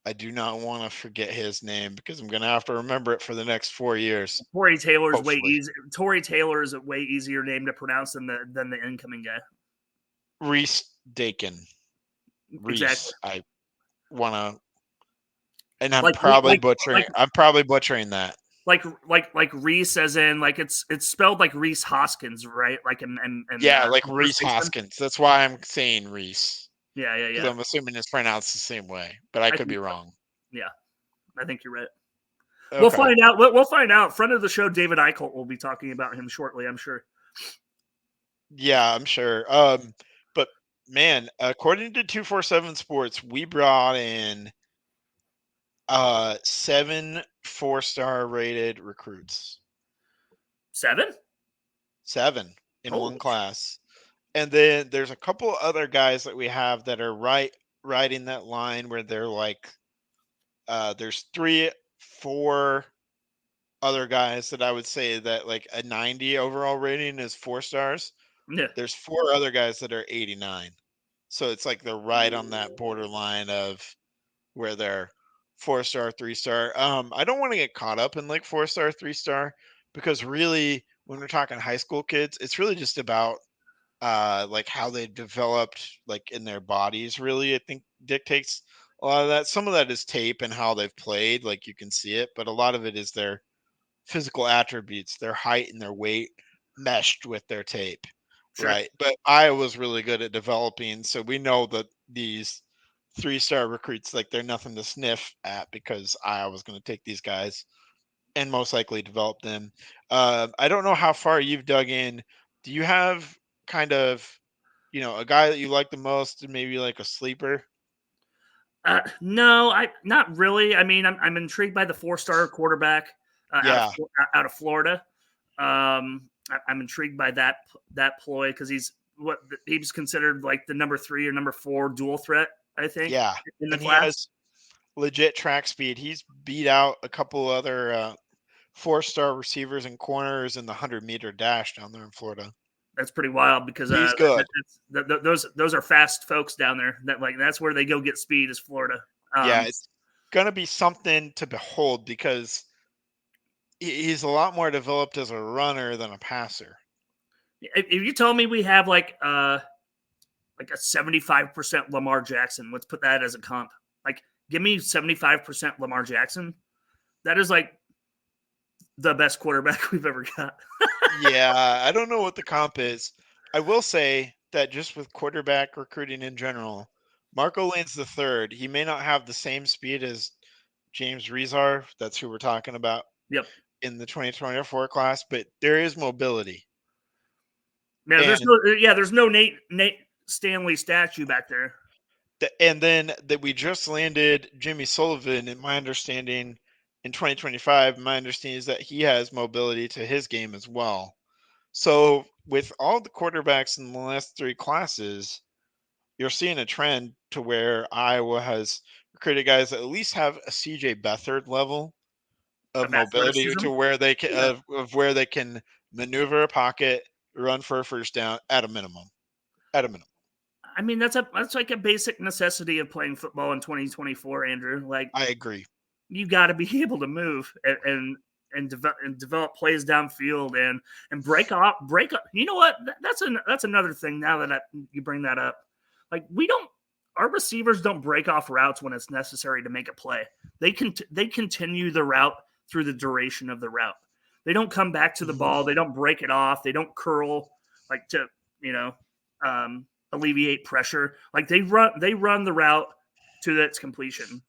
B: I do not want to forget his name because I'm going to have to remember it for the next 4 years.
C: Tory Taylor is way easier. Tory Taylor is a way easier name to pronounce than the incoming guy.
B: Reese Dakin. Reese.
C: Exactly.
B: I want to, and I'm probably butchering that.
C: like Reese, as in like it's spelled like Reese Hoskins, right? Like and
B: Yeah, like Reese Hoskins. That's why I'm saying Reese.
C: Yeah,
B: Because I'm assuming it's pronounced the same way, but I could be wrong.
C: Yeah, I think you're right.
B: Okay.
C: We'll find out. We'll find out. Friend of the show, David Eichel, will be talking about him shortly, I'm sure.
B: Yeah, I'm sure. But man, according to 247 Sports, we brought in 7 4-star rated recruits.
C: 7?
B: 7 in
C: Holy
B: one class. And then there's a couple other guys that we have that are riding that line where they're like there's 3-4 other guys that I would say that like a 90 overall rating is 4 stars.
C: Yeah.
B: There's 4 other guys that are 89. So it's like they're right on that borderline of where they're 4-star, 3-star. I don't want to get caught up in like 4-star, 3-star because really when we're talking high school kids, it's really just about like how they developed like in their bodies really I think dictates a lot of that. Some of that is tape and how they've played, like you can see it, but a lot of it is their physical attributes, their height and their weight meshed with their tape.
C: Sure.
B: Right. But Iowa's really good at developing, so we know that these 3-star recruits, like they're nothing to sniff at because Iowa's going to take these guys and most likely develop them. I don't know how far you've dug in. Do you have kind of, a guy that you like the most and maybe like a sleeper?
C: No, I not really. I mean, I'm intrigued by the 4-star quarterback out of Florida. I'm intrigued by that ploy because he's considered like the number 3 or number 4 dual threat, I think.
B: Yeah,
C: in the
B: and
C: class.
B: he has legit track speed. He's beat out a couple other 4-star receivers and corners in the 100-meter dash down there in Florida.
C: That's pretty wild because
B: he's good.
C: Those are fast folks down there. That's where they go get speed is Florida.
B: Yeah, it's gonna be something to behold because he's a lot more developed as a runner than a passer.
C: If you told me we have like a 75% Lamar Jackson, let's put that as a comp. Like, give me 75% Lamar Jackson. That is like the best quarterback we've ever got.
B: Yeah, I don't know what the comp is. I will say that just with quarterback recruiting in general, Marco Lanes III, he may not have the same speed as James Rezar. That's who we're talking about.
C: Yep.
B: In the 2024 class, but there is mobility.
C: Man, there's no Nate Stanley statue back there.
B: And then that we just landed Jimmy Sullivan, in my understanding, in 2025, my understanding is that he has mobility to his game as well. So with all the quarterbacks in the last 3 classes, you're seeing a trend to where Iowa has recruited guys that at least have a CJ Beathard level of mobility to where they can of where they can maneuver a pocket, run for a first down at a minimum.
C: I mean, that's like a basic necessity of playing football in 2024, Andrew. Like,
B: I agree.
C: You got to be able to move and develop plays downfield and break up. You know what? That's another thing. Now that you bring that up, like our receivers don't break off routes when it's necessary to make a play. They continue the route through the duration of the route. They don't come back to the ball. They don't break it off. They don't curl like to alleviate pressure. Like they run the route to its completion.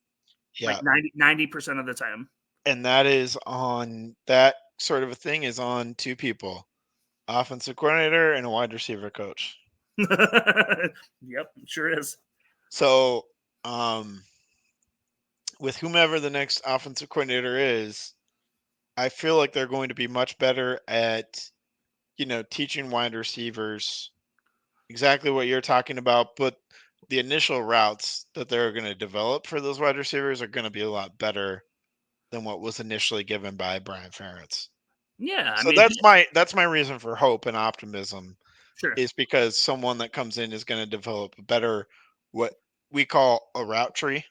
B: Yeah.
C: Like 90% of the time.
B: And that is on that sort of a thing is on 2 people, offensive coordinator and a wide receiver coach.
C: Yep, sure is.
B: So with whomever the next offensive coordinator is, I feel like they're going to be much better at, teaching wide receivers exactly what you're talking about, but the initial routes that they're going to develop for those wide receivers are going to be a lot better than what was initially given by Brian Ferentz.
C: Yeah.
B: So that's my reason for hope and optimism.
C: Sure.
B: Is because someone that comes in is going to develop a better, what we call a route tree.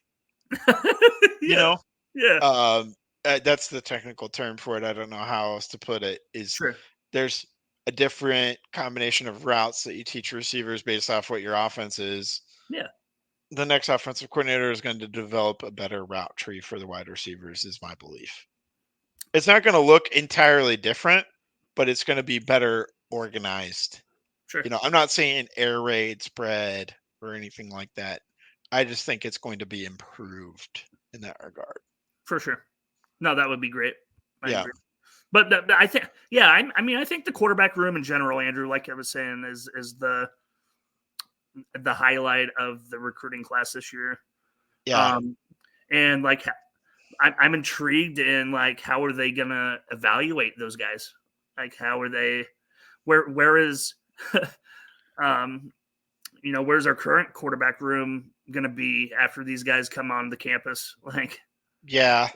C: Yeah.
B: Yeah. That's the technical term for it. I don't know how else to put it. There's a different combination of routes that you teach receivers based off what your offense is.
C: Yeah.
B: The next offensive coordinator is going to develop a better route tree for the wide receivers, is my belief. It's not going to look entirely different, but it's going to be better organized.
C: Sure.
B: I'm not saying air raid spread or anything like that. I just think it's going to be improved in that regard.
C: For sure. No, that would be great. I
B: Yeah.
C: agree. But I think, I think the quarterback room in general, Andrew, like I was saying, is the highlight of the recruiting class this year.
B: Yeah.
C: And like, I'm intrigued in like, how are they gonna evaluate those guys? Like, how are they? Where is, where's our current quarterback room gonna be after these guys come on the campus? Like,
B: yeah.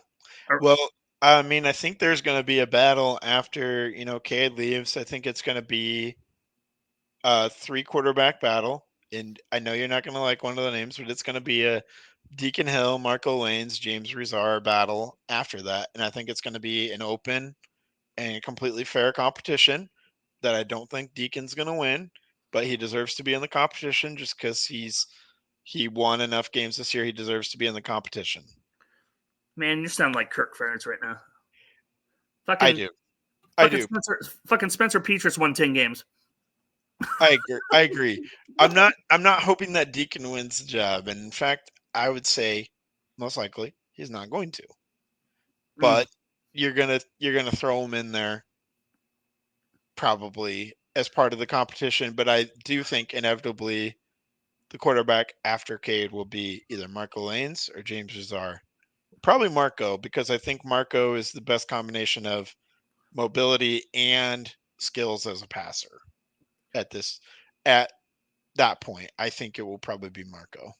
C: Or-
B: Well, I mean, I think there's going to be a battle after Cade leaves. I think it's going to be a 3 quarterback battle, and I know you're not going to like one of the names, but it's going to be a Deacon Hill, Marco Lanes, James Rizar battle after that, and I think it's going to be an open and completely fair competition that I don't think Deacon's going to win, but he deserves to be in the competition just because he won enough games this year. He deserves to be in the competition.
C: man, you sound like Kirk Ferentz right now.
B: I do. I do.
C: Spencer Petras won 10 games.
B: I agree. I'm not hoping that Deacon wins the job, and in fact, I would say most likely he's not going to. But you're gonna throw him in there probably as part of the competition. But I do think inevitably the quarterback after Cade will be either Marco Lanes or James Rizar. Probably Marco, because I think Marco is the best combination of mobility and skills as a passer at that point. I think it will probably be Marco,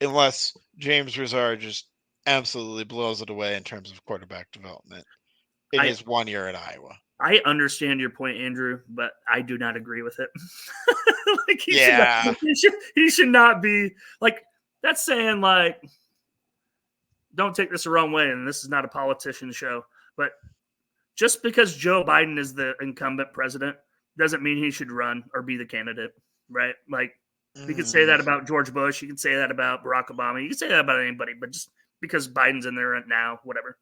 B: unless James Rizar just absolutely blows it away in terms of quarterback development in his 1 year at Iowa.
C: I understand your point, Andrew, but I do not agree with it. Like he should not be like, that's saying like, don't take this the wrong way, and this is not a politician show, but just because Joe Biden is the incumbent president doesn't mean he should run or be the candidate, right? Like, you could say that about George Bush, you could say that about Barack Obama, you could say that about anybody, but just because Biden's in there now, whatever.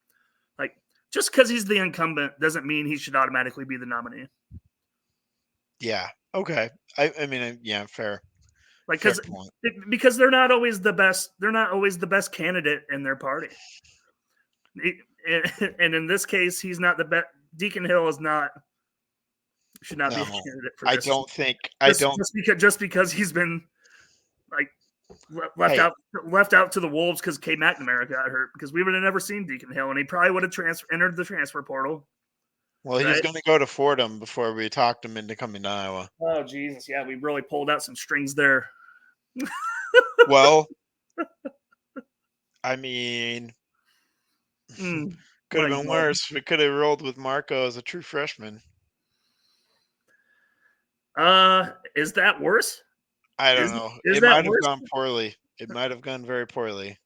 C: Like, just because he's the incumbent doesn't mean he should automatically be the nominee.
B: Yeah. Okay. I mean, yeah, fair.
C: Like, because they're not always the best. They're not always the best candidate in their party. And in this case, he's not the best. Deacon Hill should not be a candidate for this. Just because he's been like left out to the wolves because Cade McNamara got hurt, because we would have never seen Deacon Hill, and he probably would have entered the transfer portal.
B: Well, he was going to go to Fordham before we talked him into coming to Iowa.
C: Oh, Jesus. Yeah, we really pulled out some strings there.
B: Well, I mean, could have been worse. We could have rolled with Marco as a true freshman.
C: Is that worse?
B: I don't know. It might have gone poorly. It might have gone very poorly.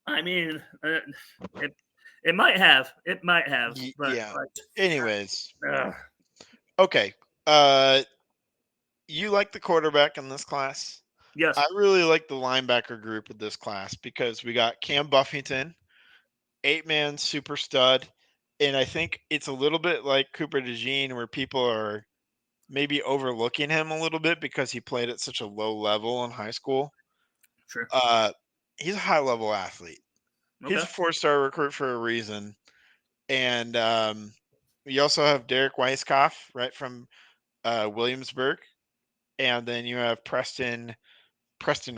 C: I mean, it might have. It might have. But,
B: yeah. Anyways.
C: Uh,
B: okay. You like the quarterback in this class?
C: Yes.
B: I really like the linebacker group of this class because we got Cam Buffington, 8-man super stud, and I think it's a little bit like Cooper DeJean where people are maybe overlooking him a little bit because he played at such a low level in high school.
C: Sure.
B: He's a high-level athlete. Okay. He's a 4-star recruit for a reason. And we also have Derek Weiskopf, right, from Williamsburg. And then you have Preston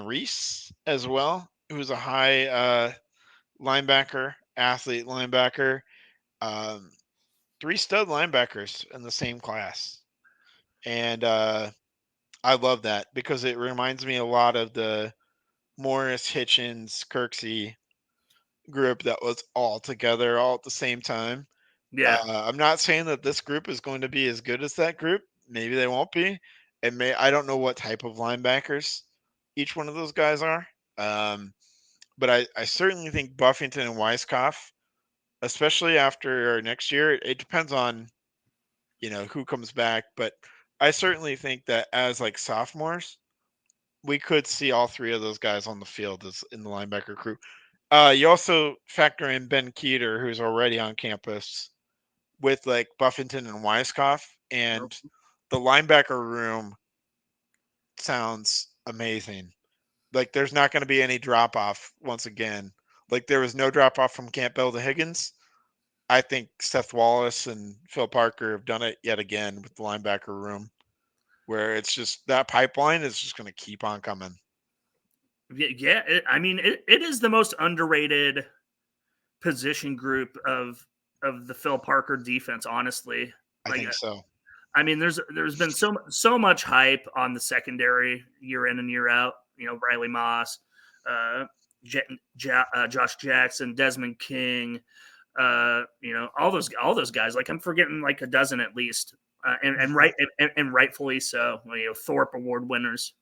B: Reese as well, who's a high linebacker, athlete linebacker. 3 stud linebackers in the same class. And I love that because it reminds me a lot of the Morris, Hitchens, Kirksey group that was all together all at the same time.
C: Yeah.
B: I'm not saying that this group is going to be as good as that group. Maybe they won't be. I don't know what type of linebackers each one of those guys are. But I certainly think Buffington and Weiskopf, especially after next year, it depends on, who comes back. But I certainly think that as like sophomores, we could see all 3 of those guys on the field as in the linebacker crew. You also factor in Ben Keeter, who's already on campus with like Buffington and Weiskopf, and the linebacker room sounds amazing. Like there's not going to be any drop off once again. Like there was no drop off from Campbell to Higgins. I think Seth Wallace and Phil Parker have done it yet again with the linebacker room, where it's just that pipeline is just going to keep on coming.
C: Yeah, it is the most underrated position group of the Phil Parker defense. Honestly,
B: I think so.
C: I mean, there's been so much hype on the secondary year in and year out. Riley Moss, Josh Jackson, Desmond King. All those guys. Like I'm forgetting like a dozen at least, and rightfully so. Thorpe Award winners.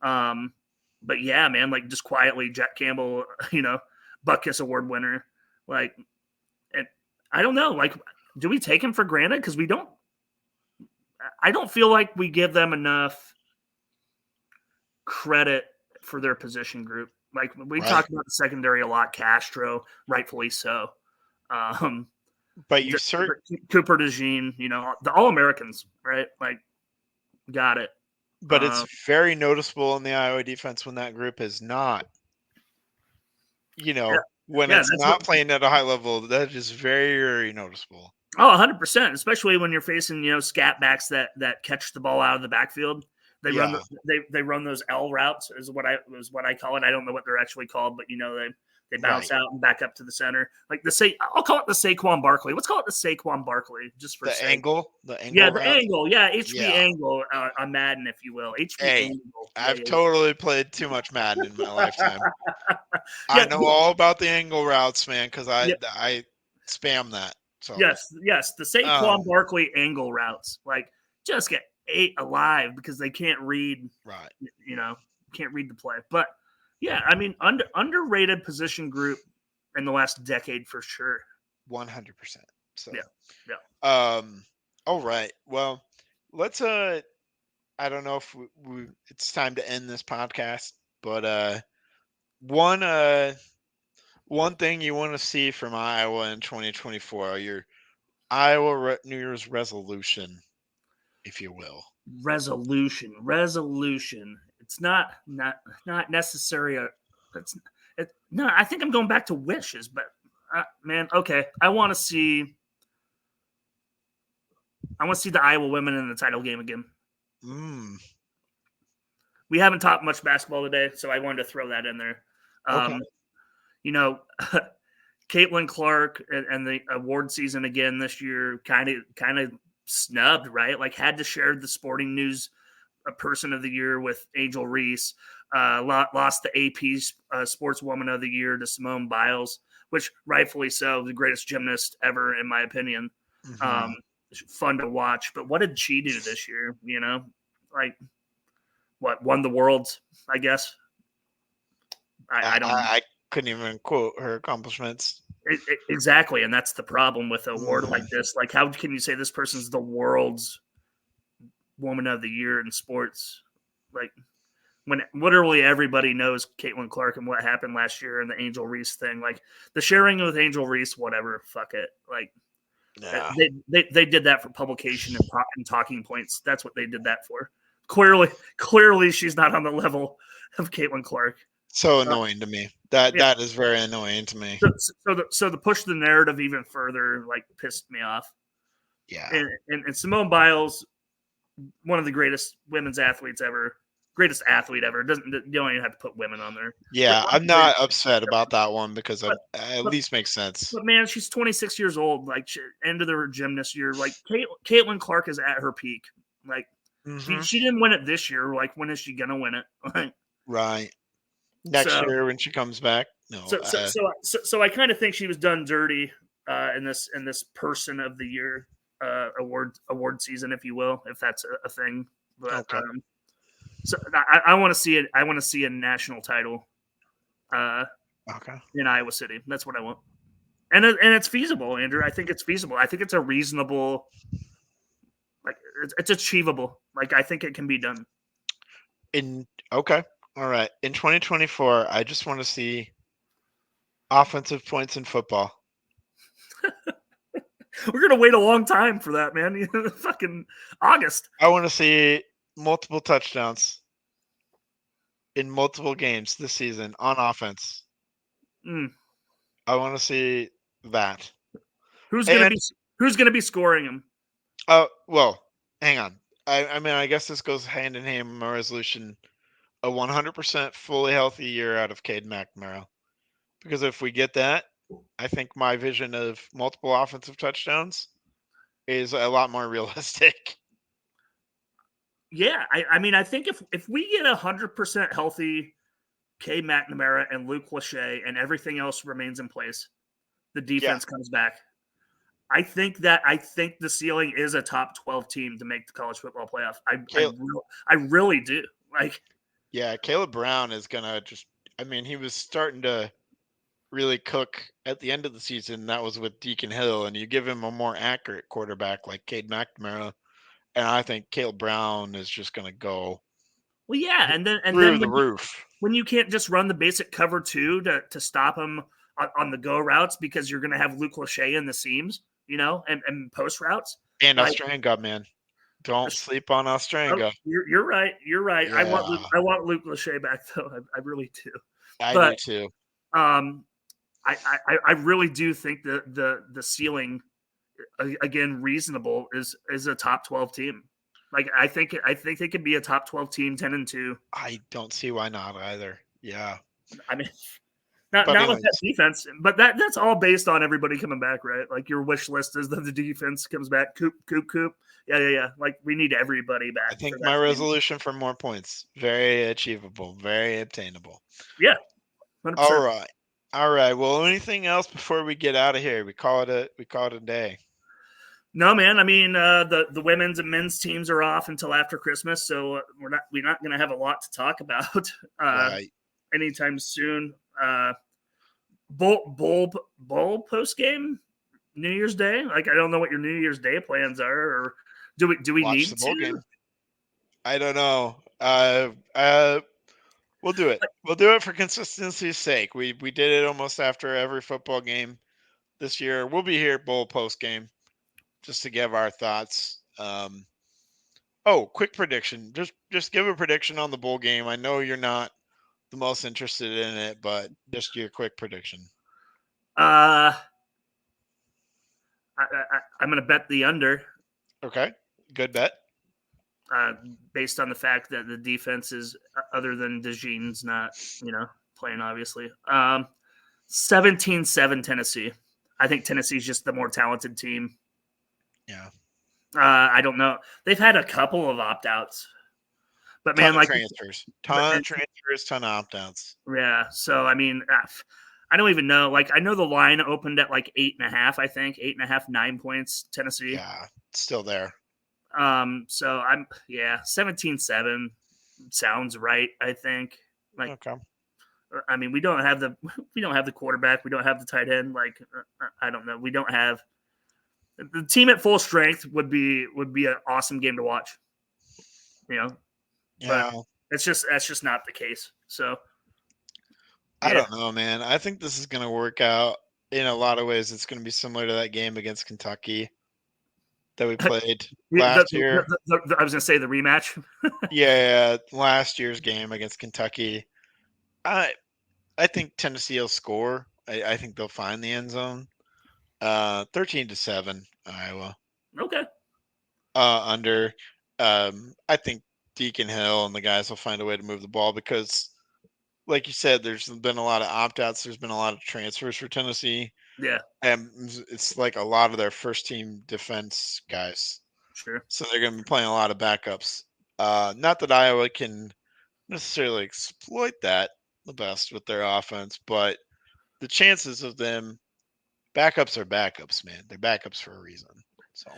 C: But yeah, man, like just quietly, Jack Campbell, Butkus Award winner. Like, and I don't know. Like, do we take him for granted? Because we don't. I don't feel like we give them enough credit for their position group. Like we talk about the secondary a lot. Castro, rightfully so.
B: But you
C: Cooper DeJean, the All-Americans, right? Like, got it.
B: But it's very noticeable in the Iowa defense when that group is not, when it's not playing at a high level. That is very, very noticeable.
C: Oh, 100%, especially when you're facing, scat backs that catch the ball out of the backfield. They run those L routes is what I call it. I don't know what they're actually called, but they bounce out and back up to the center. Like I'll call it the Saquon Barkley. Let's call it the Saquon Barkley, just for
B: the angle. The angle.
C: Yeah, the angle. Yeah, HB angle on Madden, if you will. HB angle.
B: I've totally played too much Madden in my lifetime. I know all about the angle routes, man, because I spam that. So
C: yes, the Saquon Barkley angle routes, like just get ate alive because they can't read.
B: Right.
C: Can't read the play, but. Yeah, I mean, underrated position group in the last decade for sure.
B: 100%. So
C: yeah.
B: All right. Well, let's. I don't know if it's time to end this podcast, but one thing you want to see from Iowa in 2024, your Iowa New Year's resolution, if you will.
C: Resolution. It's not necessary. No, I think I'm going back to wishes, but man, okay. I want to see the Iowa women in the title game again. We haven't talked much basketball today, so I wanted to throw that in there. Okay. Caitlin Clark and the award season again this year, kind of snubbed, right? Like had to share the Sporting News Person of the Year with Angel Reese. Lost the AP Sportswoman of the Year to Simone Biles, which rightfully so, the greatest gymnast ever, in my opinion. Mm-hmm. Fun to watch. But what did she do this year? Like what, won the world, I guess? I don't know.
B: I couldn't even quote her accomplishments.
C: Exactly, and that's the problem with an award like this. Like, how can you say this person's the world's Woman of the Year in sports? Like, when literally everybody knows Caitlin Clark and what happened last year and the Angel Reese thing. Like, the sharing with Angel Reese, whatever, fuck it. Like, they did that for publication and talking points. That's what they did that for. Clearly, she's not on the level of Caitlin Clark.
B: So annoying to me. That is very annoying to me.
C: So to push the narrative even further, like, pissed me off.
B: Yeah.
C: And Simone Biles, one of the greatest women's athletes ever, greatest athlete ever. You don't even have to put women on there.
B: Yeah, I'm not upset about that one because it at least makes sense.
C: But man, she's 26 years old. Like, end of her gymnast year. Like, Caitlin Clark is at her peak. Like, she didn't win it this year. Like, when is she gonna win it? Like,
B: right. Next year when she comes back. No.
C: So I kind of think she was done dirty in this Person of the Year award season, if you will, if that's a thing. But
B: okay.
C: So I want to see it. I want to see a national title. In Iowa City. That's what I want. And it's feasible, Andrew. I think it's feasible. I think it's a reasonable. Like, it's achievable. Like, I think it can be done.
B: Okay. All right. In 2024, I just want to see offensive points in football.
C: We're gonna wait a long time for that, man. Fucking August.
B: I want to see multiple touchdowns in multiple games this season on offense.
C: Mm.
B: I want to see that.
C: Who's
B: And-
C: gonna be scoring him?
B: Well, hang on. I mean, I guess this goes hand in hand with my resolution: a 100% fully healthy year out of Cade McNamara. Because if we get that, I think my vision of multiple offensive touchdowns is a lot more realistic.
C: Yeah, I mean, I think if we get 100% healthy K McNamara and Luke Lachey and everything else remains in place, the defense comes back. I think the ceiling is a top 12 team to make the college football playoff. I really do. Like,
B: Yeah, Caleb Brown is gonna just. I mean, he was starting to really cook at the end of the season. That was with Deacon Hill, and you give him a more accurate quarterback like Cade McNamara, and I think Caleb Brown is just gonna go
C: well, yeah, and then
B: through the roof.
C: when you can't just run the basic cover two to stop him on the go routes because you're going to have Luke Lachey in the seams, and post routes.
B: And
C: Like-
B: Ostranga, man. Don't sleep on Ostranga.
C: Oh, you're right. You're right.
B: Yeah.
C: I want Luke Lachey back though. I really do.
B: I
C: but-
B: do too.
C: I really do think the ceiling, again, reasonable is a top 12 team. Like I think they could be a top 12 team, 10-2.
B: I don't see why not either. Yeah.
C: I mean, not with that defense, but that's all based on everybody coming back, right? Like your wish list is that the defense comes back. Coop. Yeah. Like we need everybody back.
B: I think my resolution for more points, very achievable, very obtainable.
C: Yeah. 100%.
B: All right. Well, anything else before we get out of here? We call it a day.
C: No, man. I mean, the women's and men's teams are off until after Christmas, so we're not going to have a lot to talk about
B: Right.
C: anytime soon. Bowl post game New Year's Day. Like I don't know what your New Year's Day plans are, or do we
B: Watch
C: need
B: the bowl
C: to?
B: game. I don't know. We'll do it. We'll do it for consistency's sake. We did it almost after every football game this year. We'll be here bowl post game just to give our thoughts. Quick prediction. Just give a prediction on the bowl game. I know you're not the most interested in it, but just your quick prediction.
C: I'm going to bet the under.
B: Okay. Good bet.
C: Based on the fact that the defense is, other than DeJean's not, playing obviously. 17-7 Tennessee. I think Tennessee's just the more talented team.
B: Yeah.
C: I don't know. They've had a couple of opt-outs. But man, like
B: transfers. Ton of opt-outs.
C: Yeah. So I mean, I don't even know. Like I know the line opened at like 8.5, I think. 8.5, 9 points, Tennessee.
B: Yeah, it's still there.
C: So 17-7 sounds right, I think. Like,
B: okay.
C: I mean, we don't have the quarterback, we don't have the tight end. Like, I don't know. We don't have the team at full strength would be an awesome game to watch.
B: Yeah.
C: But that's just not the case. So
B: I don't know, man. I think this is going to work out in a lot of ways. It's going to be similar to that game against Kentucky that we played last year.
C: I was going to say the rematch.
B: Yeah, last year's game against Kentucky. I think Tennessee will score. I think they'll find the end zone. 13-7 Iowa.
C: Okay.
B: Under. I think Deacon Hill and the guys will find a way to move the ball because, like you said, there's been a lot of opt-outs. There's been a lot of transfers for Tennessee.
C: Yeah.
B: And it's like a lot of their first-team defense guys.
C: Sure.
B: So they're going to be playing a lot of backups. Not that Iowa can necessarily exploit that the best with their offense, but the chances of them, backups are backups, man. They're backups for a reason. So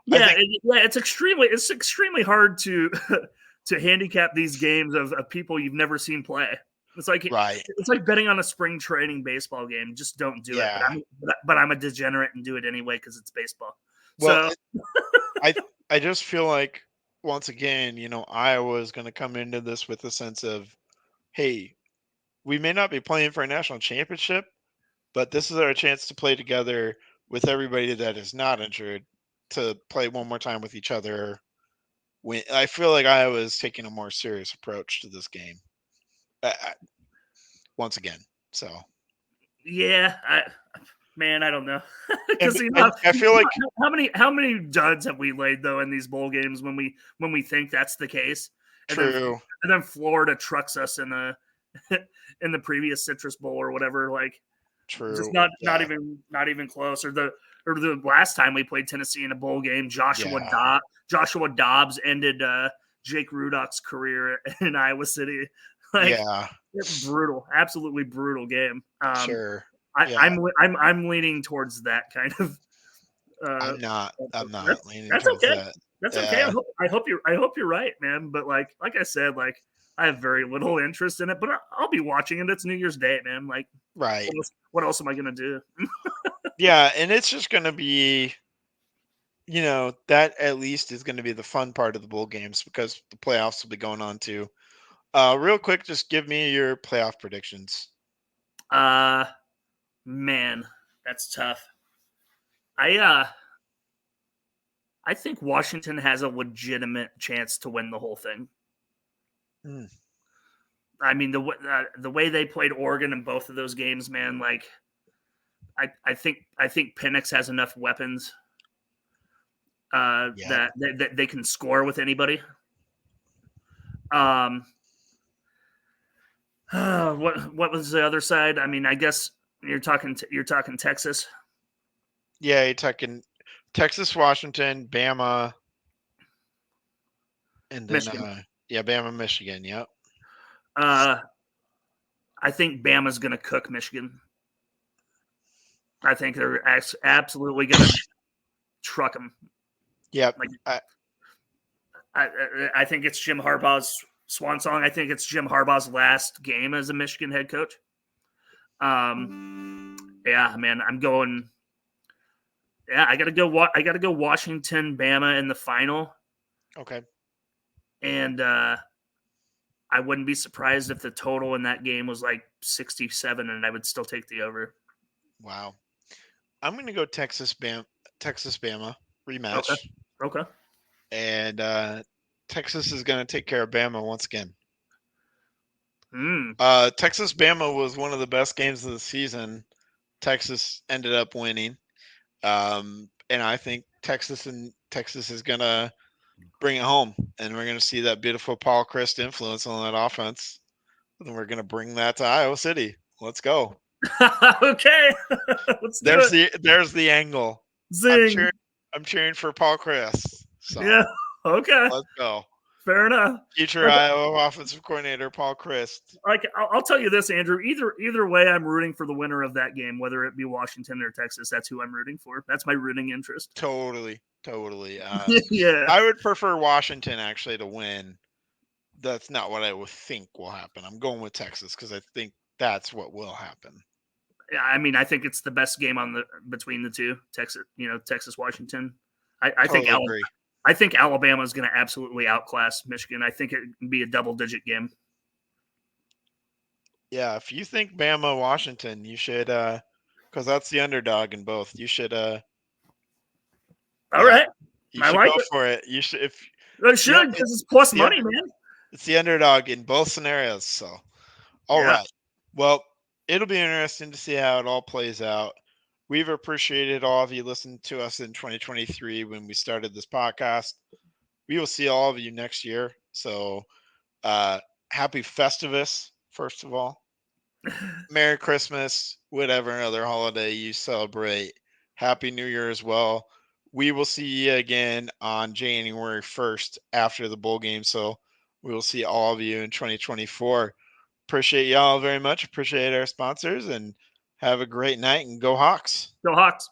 C: yeah, it's extremely hard to to handicap these games of people you've never seen play. It's like It's like betting on a spring training baseball game. Just don't do it. But I'm a degenerate and do it anyway because it's baseball.
B: Well, so I just feel like once again, Iowa is going to come into this with a sense of, hey, we may not be playing for a national championship, but this is our chance to play together with everybody that is not injured to play one more time with each other. I feel like Iowa is taking a more serious approach to this game. Once again, so
C: Yeah, I don't know.
B: and,
C: Because
B: and I feel like
C: how many duds have we laid though in these bowl games when we think that's the case?
B: true.
C: And then Florida trucks us in the in the previous Citrus Bowl or whatever. Like,
B: True.
C: just not even close. Or the last time we played Tennessee in a bowl game, Joshua Dobbs ended Jake Rudock's career in Iowa City. Like, it's brutal, absolutely brutal game.
B: Sure.
C: I'm leaning towards that kind of.
B: I'm not leaning
C: that's
B: towards
C: okay.
B: that.
C: That's okay. I hope you're right, man. But like I said, like I have very little interest in it, but I'll be watching it. It's New Year's Day, man. Like,
B: right.
C: What else am I gonna do?
B: Yeah, and it's just gonna be, that at least is gonna be the fun part of the bowl games because the playoffs will be going on too. Real quick, just give me your playoff predictions.
C: Man, that's tough. I think Washington has a legitimate chance to win the whole thing. I mean, the way they played Oregon in both of those games, man. Like, I think Penix has enough weapons that they can score with anybody. What was the other side? I mean, I guess you're talking Texas.
B: Yeah, you're talking Texas, Washington, Bama, and then
C: Michigan.
B: Bama, Michigan. Yep.
C: I think Bama's going to cook Michigan. I think they're absolutely going to truck them.
B: Yep.
C: Like, I think it's Jim Harbaugh's swan song. I think it's Jim Harbaugh's last game as a Michigan head coach. Yeah, man, I'm going. Yeah, I gotta go Washington, Bama in the final.
B: Okay.
C: And I wouldn't be surprised if the total in that game was like 67, and I would still take the over.
B: Wow. I'm gonna go Texas, Bama rematch.
C: Okay.
B: And Texas is gonna take care of Bama once again. Texas Bama was one of the best games of the season. Texas ended up winning. And I think Texas is going to bring it home. And we're going to see that beautiful Paul Chryst influence on that offense. And we're going to bring that to Iowa City. Let's go.
C: Okay.
B: There's the angle.
C: Zing.
B: I'm cheering for Paul Chryst. So
C: yeah. Okay.
B: Let's go.
C: Fair enough.
B: Future Iowa offensive coordinator Paul Chryst.
C: Like, I'll tell you this, Andrew. Either way, I'm rooting for the winner of that game, whether it be Washington or Texas. That's who I'm rooting for. That's my rooting interest.
B: Totally.
C: Yeah.
B: I would prefer Washington actually to win. That's not what I would think will happen. I'm going with Texas because I think that's what will happen.
C: Yeah, I mean, I think it's the best game between the two. Texas, Washington. I think
B: agree.
C: I think Alabama is going to absolutely outclass Michigan. I think it can be a double-digit game.
B: Yeah, if you think Bama, Washington, you should, because that's the underdog in both. You should.
C: All right,
B: you should go for it. You should.
C: I should, because it's plus money, man.
B: It's the underdog in both scenarios. So, all right. Well, it'll be interesting to see how it all plays out. We've appreciated all of you listening to us in 2023 when we started this podcast. We will see all of you next year. So happy Festivus, first of all. Merry Christmas, whatever other holiday you celebrate. Happy New Year as well. We will see you again on January 1st after the bowl game. So we will see all of you in 2024. Appreciate y'all very much. Appreciate our sponsors and have a great night and go Hawks.
C: Go Hawks.